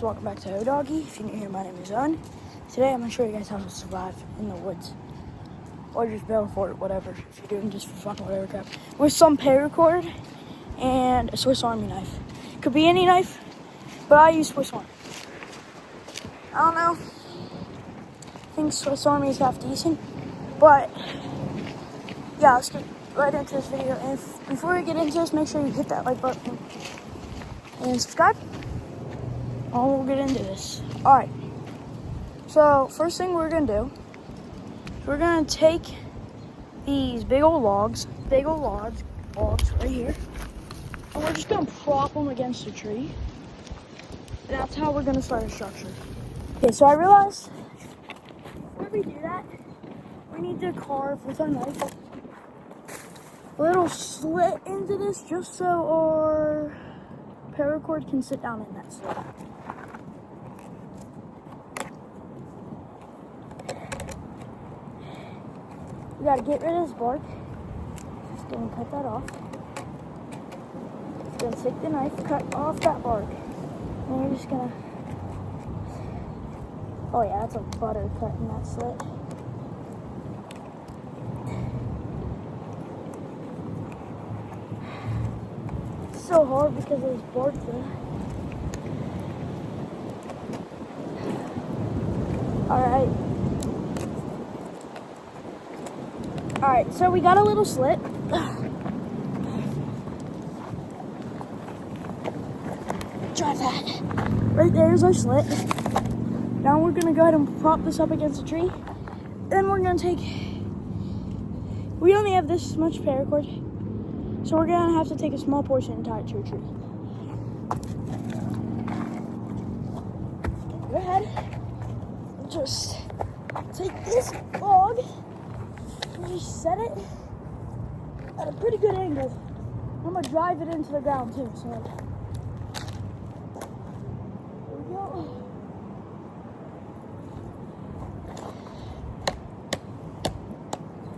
guys, welcome back to O-Doggy. If you're new here, my name is Owen. Today I'm going to show you guys how to survive in the woods. Or just build a fort, whatever. If you're doing just for fun, whatever crap. With some paracord and a Swiss Army knife. Could be any knife, but I use Swiss Army. I don't know. I think Swiss Army is half decent. But, yeah, let's get right into this video. And before we get into this, make sure you hit that like button and subscribe. And we'll get into this. Alright. So, first thing we're going to do is we're going to take these big old logs right here. And we're just going to prop them against a tree. And that's how we're going to start a structure. Okay, so I realized before we do that, we need to carve with our knife a little slit into this just so our paracord can sit down in that slit. We gotta get rid of this bark. Just gonna cut that off. Just gonna take the knife, cut off that bark. And we're just gonna... Oh yeah, that's a butter cut in that slit. It's so hard because there's bark there. Alright, so we got a little slit. Try that. Right there's our slit. Now we're gonna go ahead and prop this up against a tree. Then we're gonna take, we only have this much paracord, so we're gonna have to take a small portion and tie it to a tree. Go ahead and just take this log and just set it at a pretty good angle. I'm gonna drive it into the ground too, so there we go.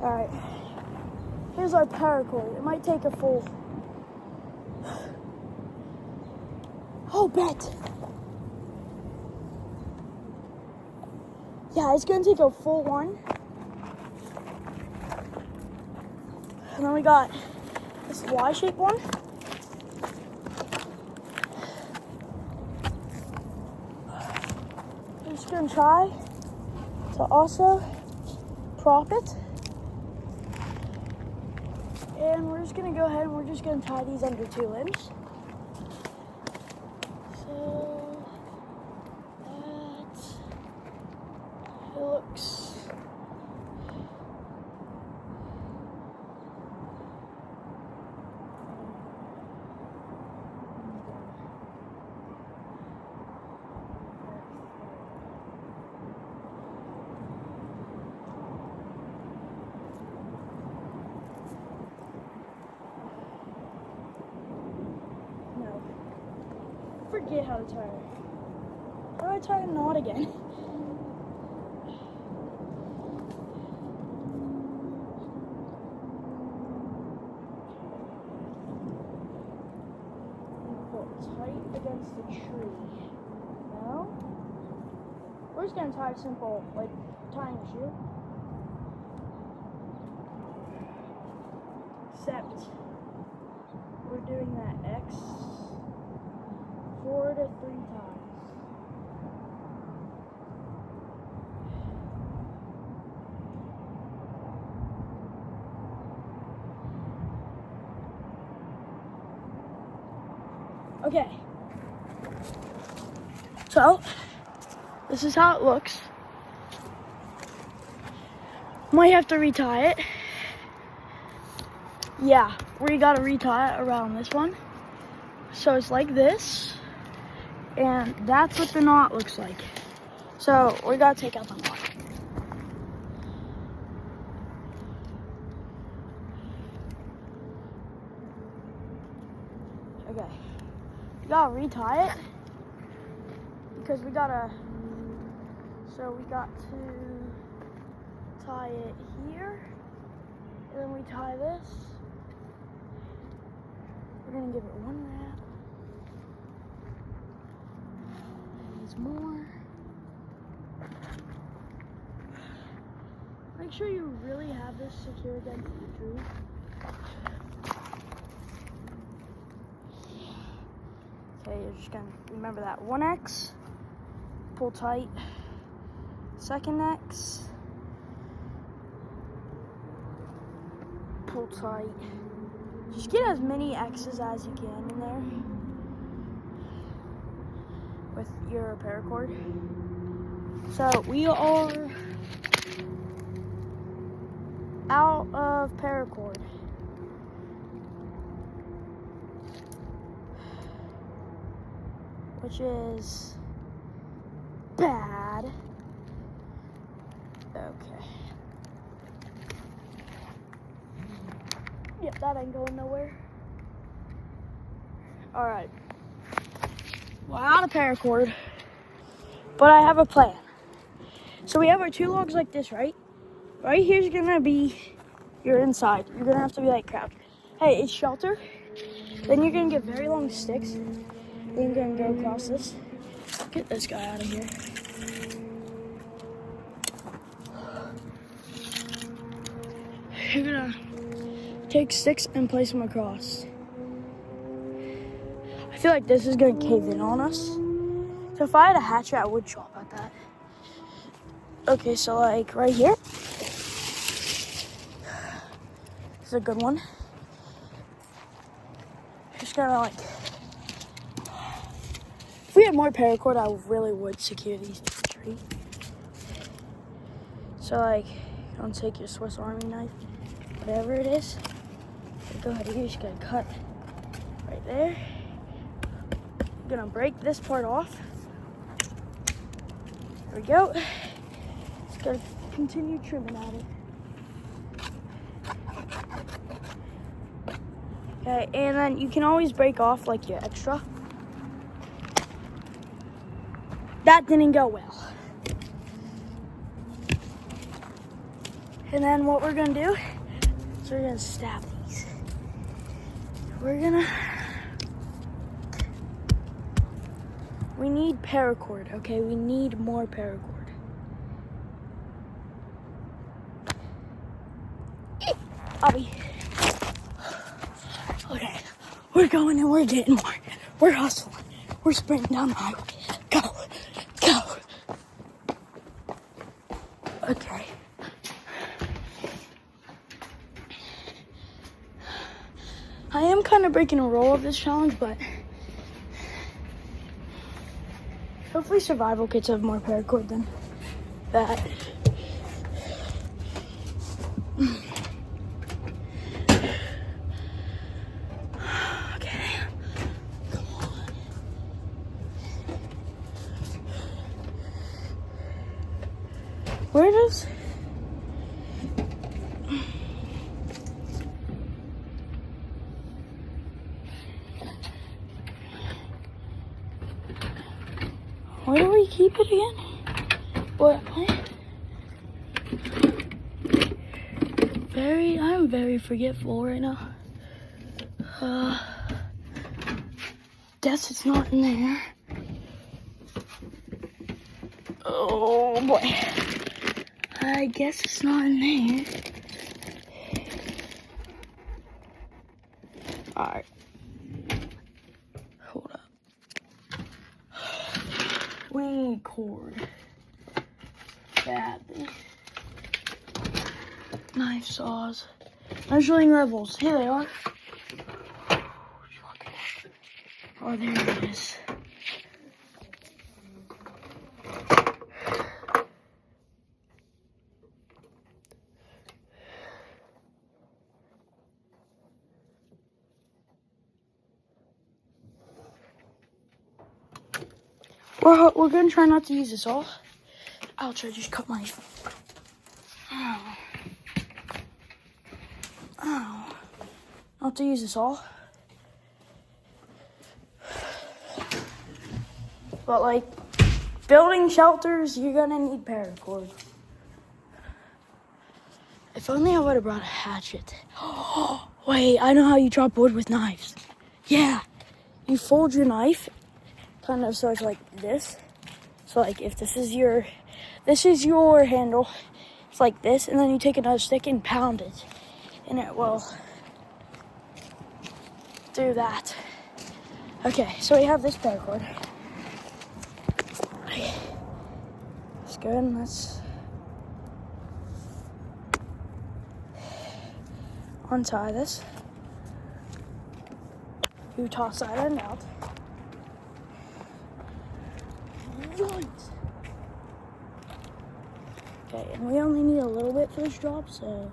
Alright, here's our paracord. It might take a full... Oh, bet! Yeah, it's gonna take a full one. And then we got this Y-shaped one. I'm just gonna try to also prop it. And we're just gonna go ahead and we're just gonna tie these under two limbs. So that it looks forget how to tie it. How do I tie a knot again? Pull it tight against the tree. Now, we're just gonna tie a simple, like, tying a shoe. Except, we're doing that X 4 to 3 times. Okay. So, this is how it looks. Might have to retie it. Yeah, we gotta retie it around this one. So it's like this. And that's what the knot looks like. So we gotta take out the knot. Okay. We gotta retie it. Because we gotta, so we got to tie it here. And then we tie this. We're gonna give it one wrap. these more. Make sure you really have this secure against the tree. Okay, you're just gonna remember that 1X, pull tight, 2nd X, pull tight. Just get as many X's as you can in there with your paracord. So we are out of paracord. Which is bad. Okay. Yep, that ain't going nowhere. Alright. We're out of paracord. But I have a plan. So we have our 2 logs like this, right? Right here's gonna be your inside. You're gonna have to be like crouched. Hey, it's shelter. Then you're gonna get very long sticks. Then you're gonna go across this. Get this guy out of here. You're gonna take sticks and place them across. I feel like this is gonna cave in on us. So if I had a hatchet, I would chop at that. Okay, so like right here. This is a good one. Just gonna like, if we had more paracord, I really would secure these to the tree. So like, you're gonna take your Swiss Army knife, whatever it is. Go ahead, you're just gonna cut right there. You're gonna break this part off. There we go. Just gonna continue trimming at it. Okay, and then you can always break off like your extra. That didn't go well. And then what we're gonna do is we're gonna stab these. We need paracord, okay? We need more paracord. Bobby. Okay, we're going and we're getting more. We're hustling. We're sprinting down the highway. Go, go. Okay. I am kind of breaking a rule of this challenge, but hopefully survival kits have more paracord than that. Okay, come on. Where does... Where do we keep it again? What? I'm very forgetful right now. Guess it's not in there. Oh boy. I guess it's not in there. Alright. Hold up. We need cord. Badly. Knife saws. Measuring levels. Here they are. Oh, there it is. We're gonna try not to use this all. Ouch, I just cut my... Ow. Ow. Not to use this all. But like, building shelters, you're gonna need paracord. If only I would have brought a hatchet. Wait, I know how you chop wood with knives. Yeah, you fold your knife, kind of so it's like this, So like if this is your handle, it's like this, and then you take another stick and pound it, and it will do that. Okay, so we have this paracord. Okay. Let's go ahead and let's untie this. You toss that end out. Yikes. Okay, and we only need a little bit for this job, so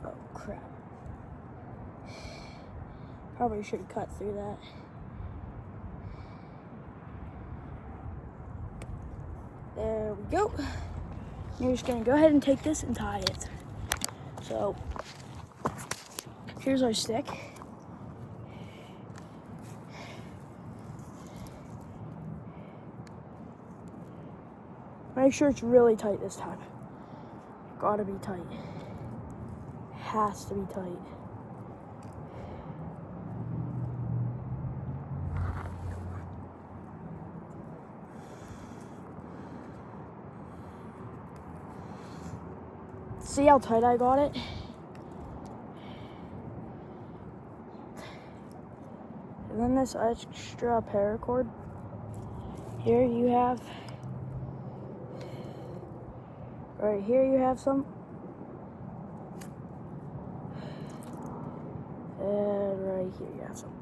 oh crap. Probably should cut through that. There we go. You're just gonna go ahead and take this and tie it. So here's our stick. Make sure it's really tight this time. Gotta be tight. Has to be tight. See how tight I got it? And then this extra paracord. Here you have, right here you have some. And right here you have some.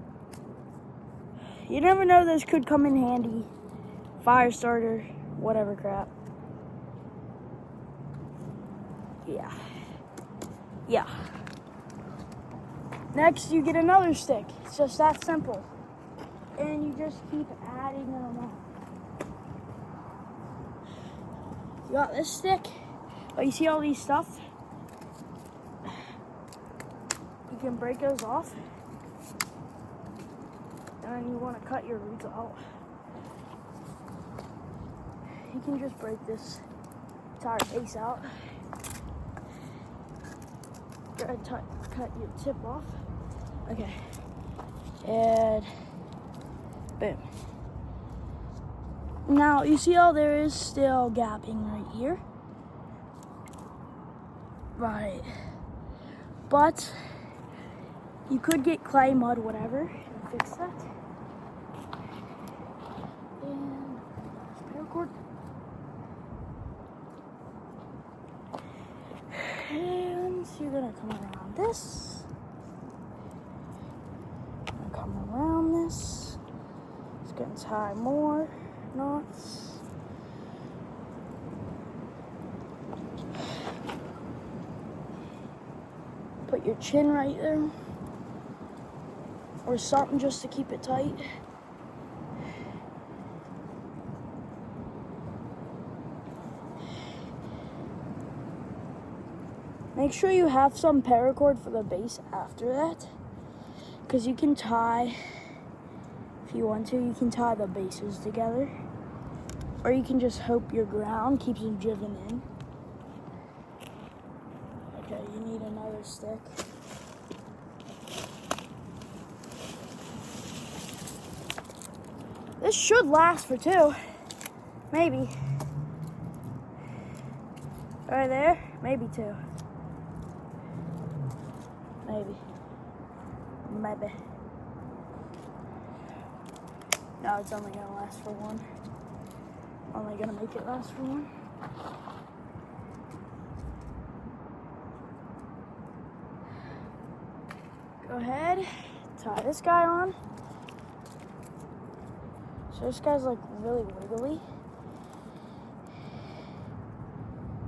You never know, those could come in handy. Fire starter, whatever crap. Yeah. Next, you get another stick. It's just that simple. And you just keep adding them on. You got this stick, but you see all these stuff? You can break those off. And then you want to cut your roots out. You can just break this entire base out. Go ahead and cut your tip off. Okay. And boom. Now, you see how there is still gapping right here? Right. But you could get clay, mud, whatever, and fix that. And paracord. And you're gonna come around this. Come around this. It's gonna tie more knots. Put your chin right there. Or something just to keep it tight. Make sure you have some paracord for the base after that, because you can tie, if you want to, you can tie the bases together, or you can just hope your ground keeps them driven in. Okay, you need another stick. This should last for 2, maybe. Right there, maybe 2. Maybe. No, it's only gonna last for 1. Only gonna make it last for 1. Go ahead, tie this guy on. So this guy's like really wiggly.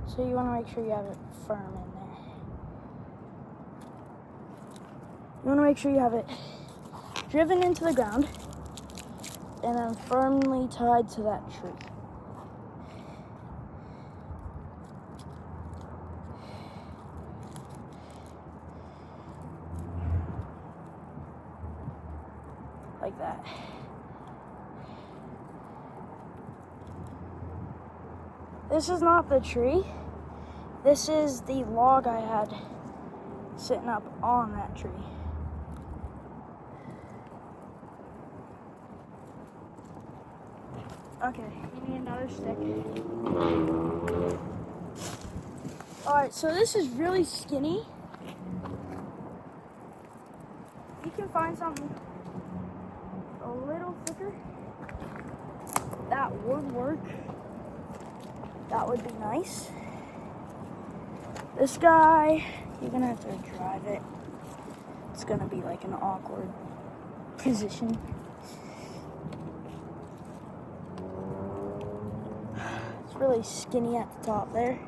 So you wanna make sure you have it firm in there. You want to make sure you have it driven into the ground and then firmly tied to that tree. Like that. This is not the tree. This is the log I had sitting up on that tree. Okay, you need another stick. Alright, so this is really skinny. You can find something a little thicker that would work. That would be nice. This guy, you're gonna have to drive it. It's gonna be like an awkward position. It's really skinny at the top there.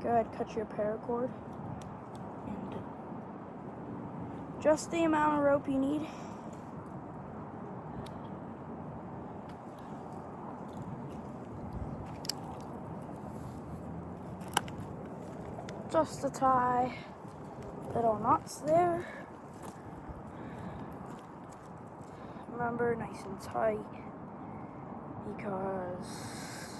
Go ahead, cut your paracord. And just the amount of rope you need. Just to tie little knots there. Remember, nice and tight, because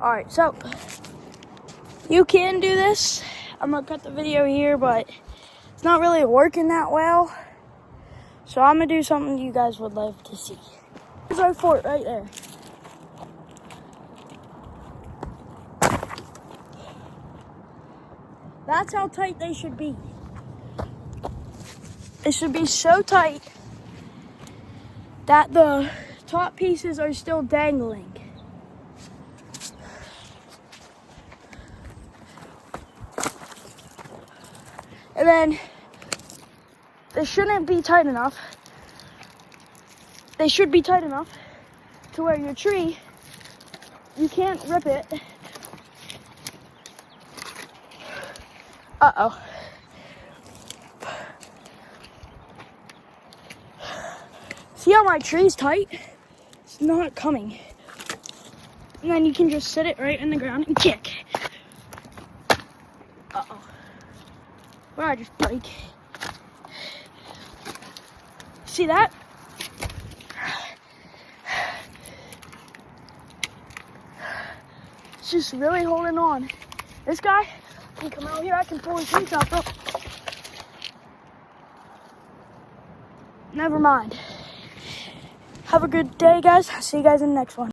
alright, so you can do this. I'm gonna cut the video here, but it's not really working that well. So I'm gonna do something you guys would love to see. Here's our fort right there. That's how tight they should be. They should be so tight that the top pieces are still dangling. And then they shouldn't be tight enough. They should be tight enough to where your tree, you can't rip it. Uh-oh. See how my tree's tight? It's not coming. And then you can just sit it right in the ground and kick. Uh-oh. Where I just break. See that? It's just really holding on. This guy can come out here, I can pull his roots out though. Never mind. Have a good day, guys. See you guys in the next one.